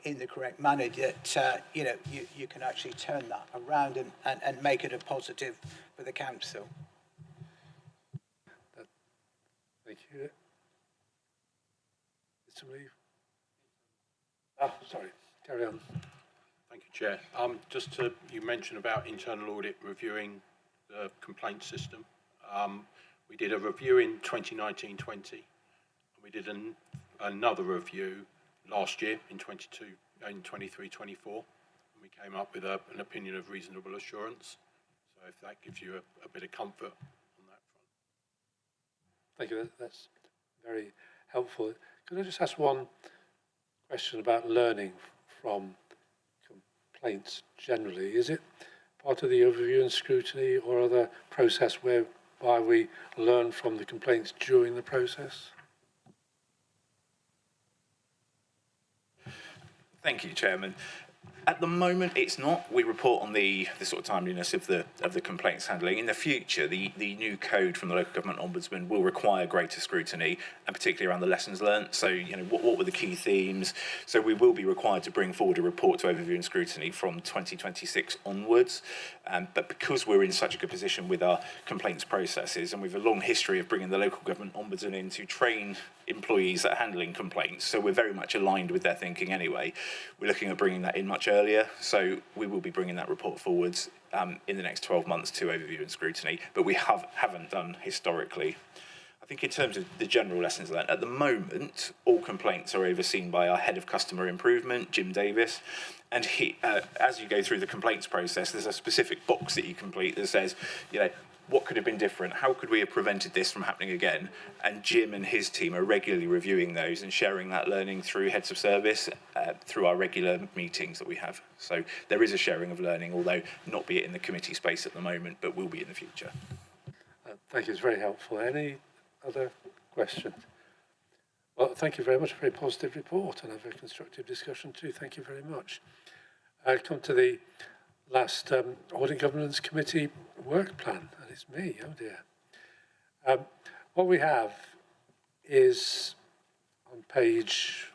in the correct manner, that you can actually turn that around and make it a positive for the council. Thank you. Somebody? Sorry, carry on. Thank you, Chair. You mentioned about internal audit reviewing the complaint system. We did a review in 2019-20, and we did another review last year in 23-24, and we came up with an opinion of reasonable assurance. So if that gives you a bit of comfort on that front. Thank you. That's very helpful. Could I just ask one question about learning from complaints generally? Is it part of the overview and scrutiny or other process whereby we learn from the complaints during the process? Thank you, Chairman. At the moment, it's not. We report on the sort of timeliness of the complaints handling. In the future, the new code from the Local Government Ombudsman will require greater scrutiny, and particularly around the lessons learnt. So, what were the key themes? So we will be required to bring forward a report to overview and scrutiny from 2026 onwards. But because we're in such a good position with our complaints processes, and we've a long history of bringing the Local Government Ombudsman in to train employees that are handling complaints, so we're very much aligned with their thinking anyway. We're looking at bringing that in much earlier, so we will be bringing that report forwards in the next 12 months to overview and scrutiny, but we haven't done historically. I think in terms of the general lessons learned, at the moment, all complaints are overseen by our Head of Customer Improvement, Jim Davis, and he, as you go through the complaints process, there's a specific box that you complete that says, what could have been different? How could we have prevented this from happening again? And Jim and his team are regularly reviewing those and sharing that learning through heads of service, through our regular meetings that we have. So there is a sharing of learning, although not be it in the committee space at the moment, but will be in the future. Thank you, it's very helpful. Any other questions? Well, thank you very much. A very positive report and a very constructive discussion too. Thank you very much. I come to the last Audit Governance Committee work plan, and it's me, oh dear. What we have is on page,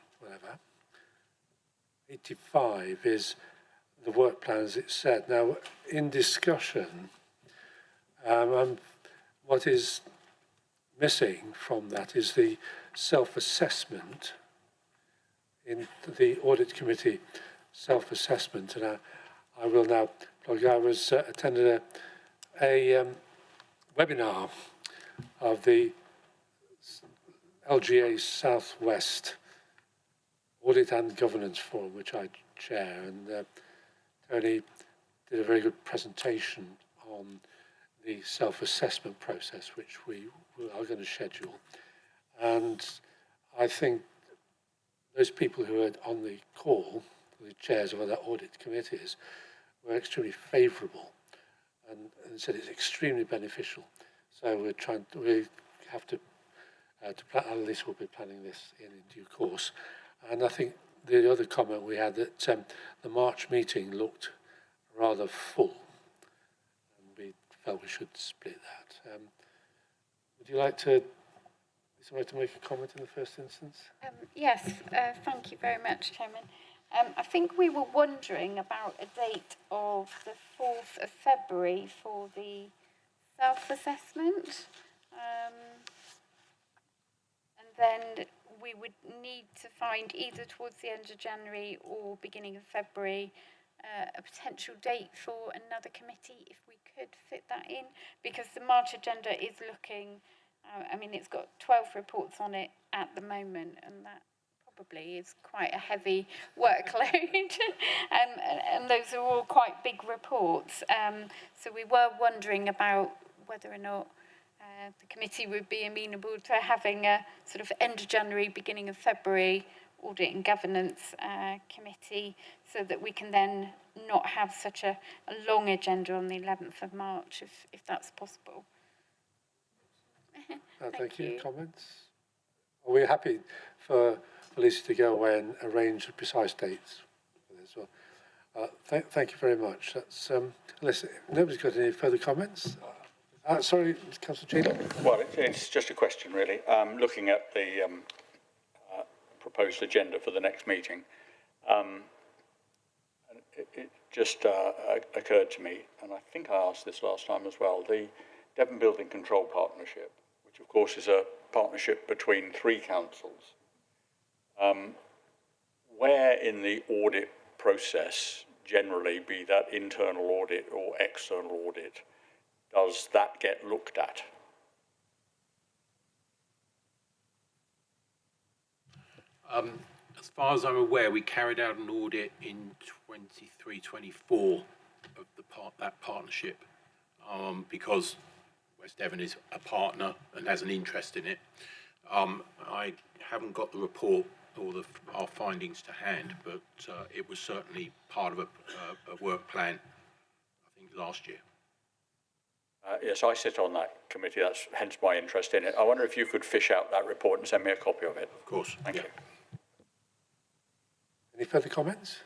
85 is the work plan as it's said. Now, in discussion, what is missing from that is the self-assessment in the Audit Committee self-assessment, and I will now plug. I was attended a webinar of the LGA Southwest Audit and Governance Forum, which I chair, and Tony did a very good presentation on the self-assessment process, which we are going to schedule. And I think those people who are on the call, the chairs of other audit committees, were extremely favourable and said it's extremely beneficial. So we have to plan, at least we'll be planning this in due course. And I think the other comment we had that the March meeting looked rather full, and we felt we should split that. Would you like to, somebody to make a comment in the first instance? Yes, thank you very much, Chairman. I think we were wondering about a date of the 4th of February for the self-assessment. And then we would need to find either towards the end of January or beginning of February a potential date for another committee, if we could fit that in, because the March agenda is looking, it's got 12 reports on it at the moment, and that probably is quite a heavy workload. and those are all quite big reports. So we were wondering about whether or not the committee would be amenable to having a sort of end of January, beginning of February Audit and Governance Committee, so that we can then not have such a long agenda on the 11th of March, if that's possible. Thank you. Comments? Are we happy for Lisa to go away and arrange precise dates for this? Thank you very much. That's unless nobody's got any further comments. Sorry, Councillor Cheadle. Well, it's just a question, really. Looking at the proposed agenda for the next meeting, it just occurred to me, and I think I asked this last time as well, the Devon Building Control Partnership, which of course is a partnership between 3 councils. Where in the audit process, generally, be that internal audit or external audit, does that get looked at? As far as I'm aware, we carried out an audit in 23-24 of that partnership, because West Devon is a partner and has an interest in it. I haven't got the report or our findings to hand, but it was certainly part of a work plan, I think, last year. Yes, I sit on that committee. That's hence my interest in it. I wonder if you could fish out that report and send me a copy of it. Of course. Thank you. Any further comments?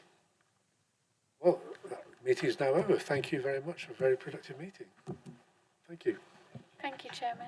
Well, that meeting is now over. Thank you very much for a very productive meeting. Thank you. Thank you, Chairman.